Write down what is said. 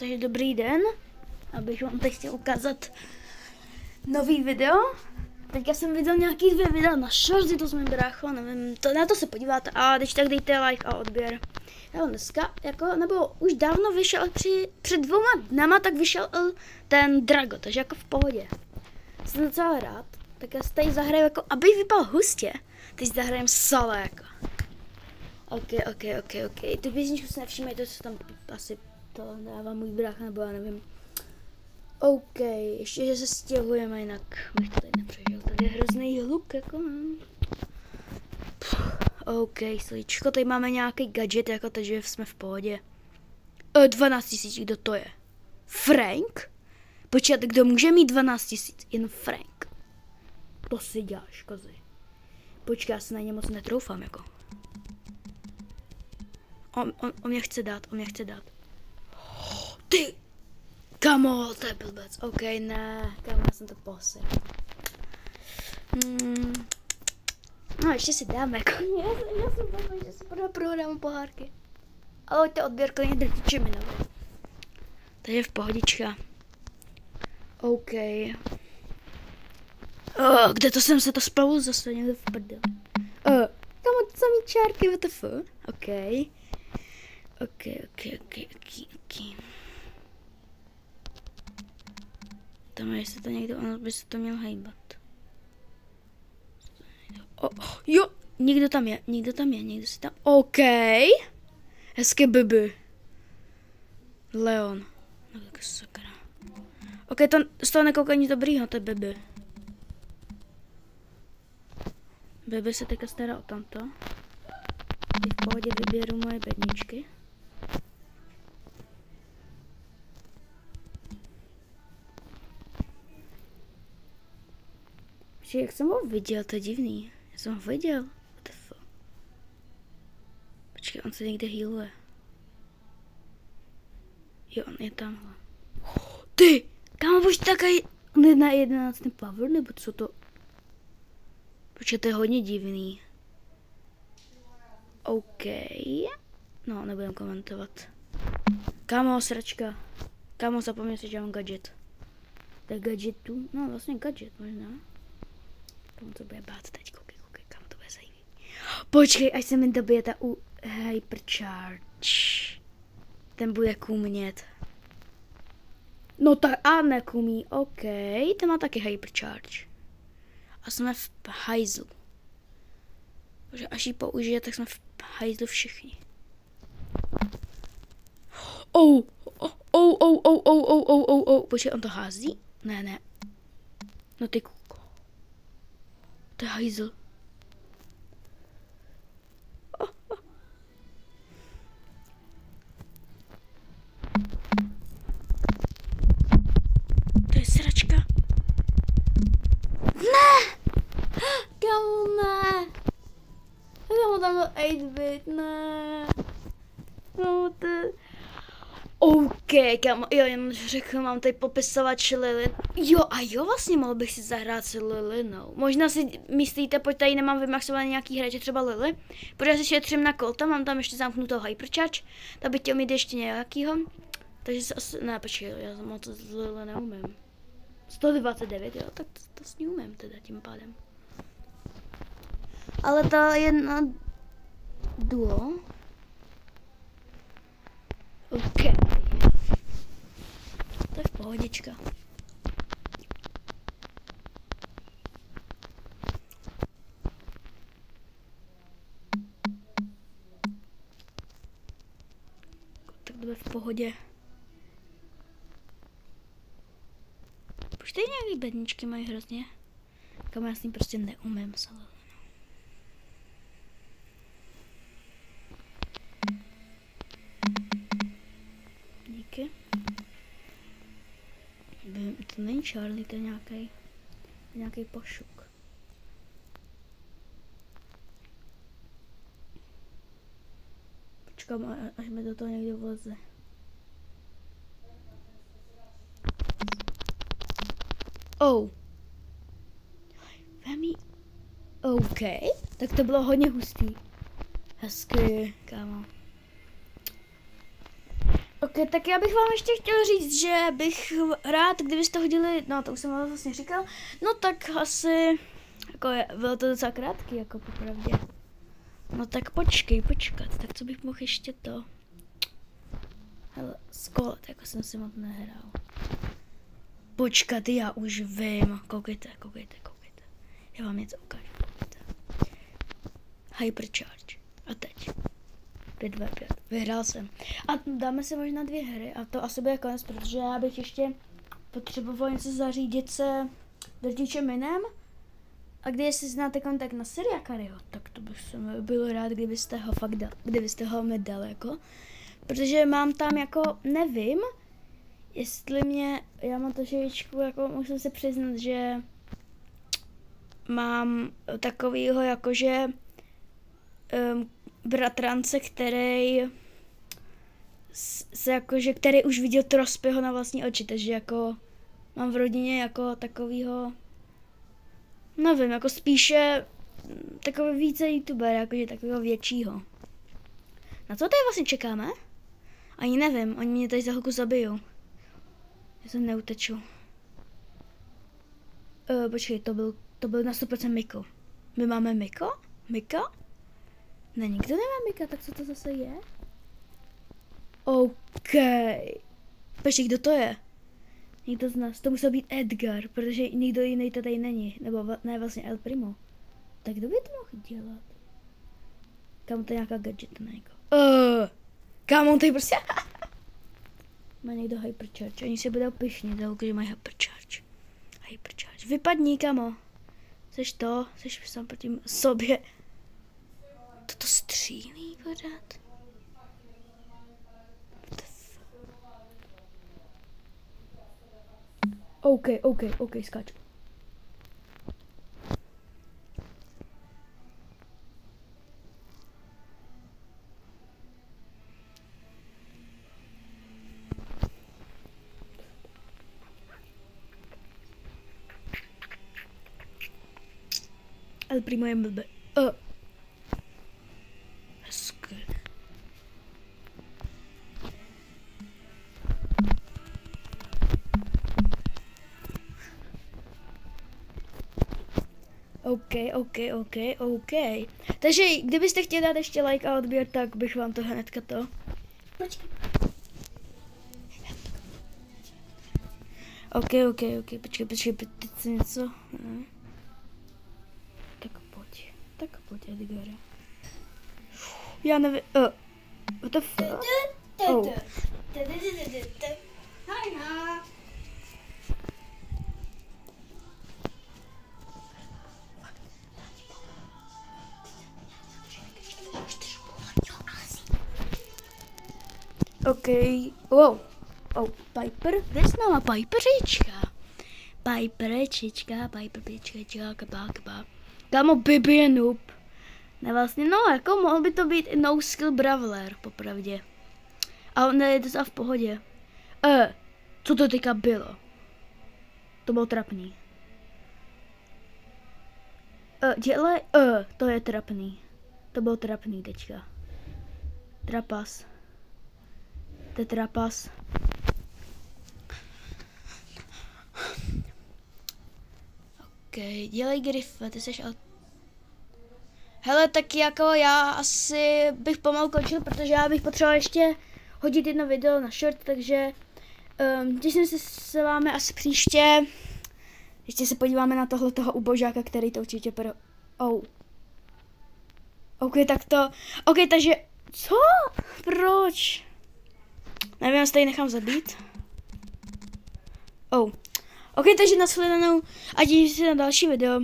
Takže dobrý den, abych vám teď chtěl ukázat nový video. Teďka jsem viděl nějaký 2 videa na shorty, to jsme brácho, nevím, na to se podíváte a když tak dejte like a odběr. Já dneska, nebo už dávno vyšel, před 2 dnama tak vyšel ten Drago, takže jako v pohodě. Jsem docela rád, tak já si tady zahraju jako, aby vypadal hustě, teď zahrajem solo jako. Ok. Tu písničku si nevšimejte, co tam asi to dává můj brácha, nebo já nevím. OK, ještě, že se stěhujeme, jinak bych to tady nepřežil. Tady je hrozný hluk, jako OK, sličko, tady máme nějaký gadget, jako takže jsme v pohodě. 12 000, kdo to je? Frank? Počkat, kdo může mít 12 000? Jen Frank. To si děláš, kozy. Počkej, já se na ně moc netroufám, jako. On mě chce dát, Ty! Kamo, to je blbec. OK, ne, kamo, já jsem to posil. No, ještě si dáme, jako. Já jsem blbec, že si prohrám pohárky. Ale hoďte odběr, klidně drtiče mi nový. Takže v pohodička. OK. Kde to jsem se to spolu zase někde v prdel. Kamo, to samý čárky, WTF. OK. Tam jestli to někdo, ono by se to měl hejbat. Jo, někdo tam je, někdo si tam, OK. Hezké baby. Leon. No tak sakra. OK, to z toho nekouká nic dobrýho, to je baby. Baby se teďka stará o tamto. Teď v pohodě vyběru moje bedničky. Jak jsem ho viděl, to je divný. Já jsem ho viděl. What the fuck? Počkej, on se někde healuje. Jo, on je tamhle. Ty! Kámo, bož takový... On je na 11. power, nebo co to? Počkej, to je hodně divný. OK. No, nebudem komentovat. Kámo, sračka. Kámo, zapomněl si, že mám gadget. To je gadgetu? No, vlastně gadget možná. Kam to bude bát teď, koukej, kam to bude zajímavý. Počkej, až se mi dobije ta hypercharge. Ten bude kumět. No tak a nekumí, OK. Ten má taky hypercharge. A jsme v hajzlu. Protože až ji použije, tak jsme v hajzlu všichni. Počkej, on to hází? Ne. No ty kuko. To je hajzl. To je sračka. Ne! Kamu ne! Kamu tam byl 8-bit, ne! Kamu to... OK, kámo, jo, jen řekl, mám tady popisovač Lily. Jo, vlastně mohl bych si zahrát s Lilinou. Možná si myslíte, pojď tady nemám vymaxovaný nějaký hrače, třeba Lily. Protože si šetřím na Colta, mám tam ještě zamknutou hypercharge. Tak bych chtěl mít ještě nějakýho. Takže se asi, ne, počkej, já moc z Lily neumím. 129, jo, tak to s ní umím teda tím pádem. Ale ta je na duo. OK. To je v pohodička. Tak to je v pohodě. Proč tady nějaký bedničky mají hrozně? Kam já s ním prostě neumím salon. Díky. To není Charlie, to je nějaký pošuk. Počkám, až mi do toho někdo vleze. Vemi. OK, tak to bylo hodně hustý. Hezky, kámo. Ok, tak já bych vám ještě chtěl říct, že bych rád, kdybyste hodili, no to už jsem vám vlastně říkal, no tak asi, jako bylo to docela krátký, jako popravdě. No tak počkat, tak co bych mohl ještě to? Hele, skolet, jako jsem si moc nehrál. Počkat, já už vím, koukejte. Já vám něco ukážu, koukejte. Hypercharge. A teď. 5v5. Vyhrál jsem. A dáme si možná 2 hry a to asi bude konec, protože já bych ještě potřeboval něco zařídit se drtičem jinem. A když znáte kontakt na Seriakaryho, tak to bych jsem byl rád, kdybyste ho fakt dal, kdybyste ho mi dal, jako. Protože mám tam jako, nevím, jestli já mám trošičku, jako musím se přiznat, že mám takovýho jakože bratrance, který který už viděl Trospyho na vlastní oči, takže jako mám v rodině jako takovýho, nevím, jako spíše takový více youtuber, jakože takového většího. Na co tady vlastně čekáme? Ani nevím, oni mě tady za chvilku zabijou. Já se neuteču. Počkej, to byl na 100% Miko. My máme Miko? Mika? Ne, nikdo nemá Mika, tak co to zase je? OK. Počkej, kdo to je? Někdo z nás, to musel být Edgar, protože nikdo jiný tady není. Nebo ne, vlastně El Primo. Tak kdo by to mohl dělat? Kámo, to je nějaká gadget, ne? Kámo, to je prostě... Má někdo hypercharge, oni se budou pyšní, že mají hypercharge. Vypadni, kamo. Seš sám proti sobě. Toto střílí pořád. OK, skáču. El Primo je blbý. Hezky. OK. Takže kdybyste chtěli dát ještě like a odběr, tak bych vám to hnedka to. Počkej. OK, počkej, teď si něco. Ne. Tak pojď, Edgare. Já nevím, what the fuck? Oh. OK, wow. Oh, Piper, kde je s náma Piperička? Piperička, kabá. Kámo, Bibi je noob. Ne vlastně, no, jako mohl by to být i no skill brawler, popravdě. Ale ne, je to v pohodě. Co to teďka bylo? To bylo trapný. Dělej, to je trapný. To bylo trapný teďka. Trapas. To je trapas. OK, dělej Griffe, ty seš ale... Hele, tak jako já asi bych pomalu končil, protože já bych potřeboval ještě hodit jedno video na short, takže těším se s vámi asi příště. Ještě se podíváme na toho ubožáka, který to určitě OK, tak to... OK, takže... Co? Proč? Nevím, jestli tady nechám zabít. OK, takže nashledanou a těším se na další video.